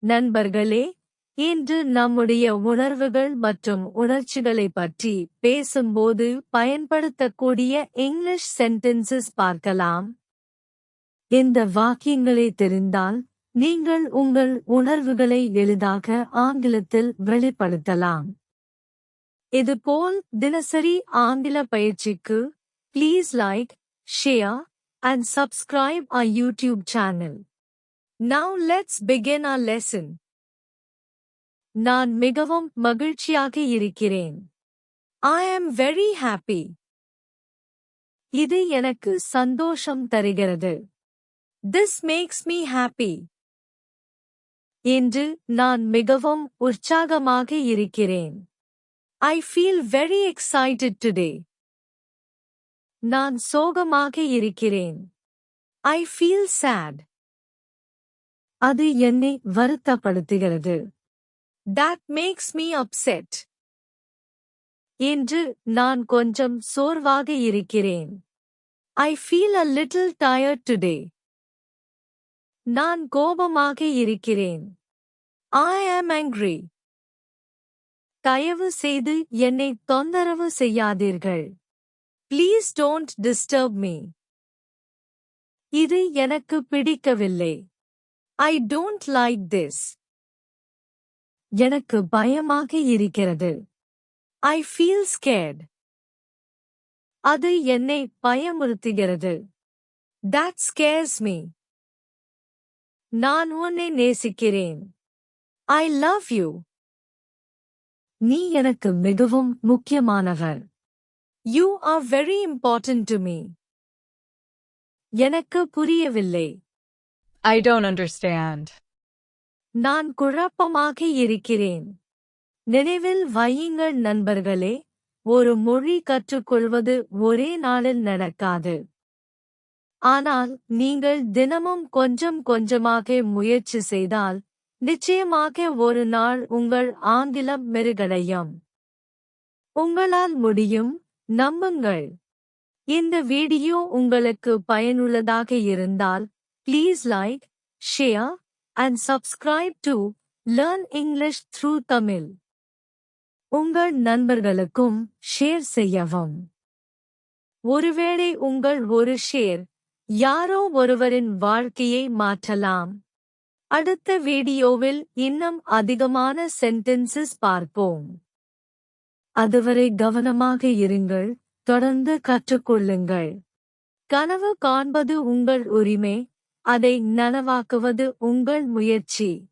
நண்பர்களே, இன்று நம்முடைய உணர்வுகள் மற்றும் உணர்ச்சிகளைப் பற்றி பேசும்போது பயன்படுத்தக்கூடிய இங்கிலீஷ் சென்டென்சஸ் பார்க்கலாம். இந்த வாக்கியங்களை தெரிந்தால் நீங்கள் உங்கள் உணர்வுகளை எளிதாக ஆங்கிலத்தில் வெளிப்படுத்தலாம். இதுபோல் தினசரி ஆங்கில பயிற்சிக்கு please like, share and subscribe our YouTube channel. Now let's begin our lesson. நான் மிகவும் மகிழ்ச்சியாக இருக்கிறேன். I am very happy. இது எனக்கு சந்தோஷம் தருகிறது. This makes me happy. இன்று நான் மிகவும் உற்சாகமாக இருக்கிறேன். I feel very excited today. நான் சோகமாக இருக்கிறேன். I feel sad. அது என்னை வருத்தப்படுத்துகிறது. That makes me upset. இன்று நான் கொஞ்சம் சோர்வாக இருக்கிறேன். I feel a little tired today. நான் கோபமாக இருக்கிறேன். I am angry. தயவு செய்து என்னை தொந்தரவு செய்யாதீர்கள். Please don't disturb me. இது எனக்கு பிடிக்கவில்லை. I don't like this. எனக்கு பயமாக இருக்கிறது. I feel scared. அது என்னை பயமுறுத்துகிறது. That scares me. நான் உன்னை நேசிக்கிறேன். I love you. நீ எனக்கு மிகவும் முக்கியமானவர். You are very important to me. எனக்கு புரியவில்லை. I don't understand. நான் குழப்பமாக இருக்கிறேன். நினைவில் வையுங்கள் நண்பர்களே, ஒரு மொழி கற்றுக்கொள்வது ஒரே நாளில் நடக்காது. ஆனால் நீங்கள் தினமும் கொஞ்சம் கொஞ்சமாக முயற்சி செய்தால் நிச்சயமாக ஒரு நாள் உங்கள் ஆங்கிலம் மெருகடையும். உங்களால் முடியும், நம்புங்கள். இந்த வீடியோ உங்களுக்கு பயனுள்ளதாக இருந்தால் please like, share and subscribe to Learn English through Tamil. உங்கள் நண்பர்களுக்கும் ஷேர் செய்யவும். ஒருவேளை உங்கள் ஒரு ஷேர் யாரோ ஒருவரின் வாழ்க்கையை மாற்றலாம். அடுத்த வீடியோவில் இன்னும் அதிகமான சென்டென்சஸ் பார்ப்போம். அதுவரை கவனமாக இருங்கள், தொடர்ந்து கற்றுக்கொள்ளுங்கள். கனவு காண்பது உங்கள் உரிமை, அதை நனவாக்குவது உங்கள் முயற்சி.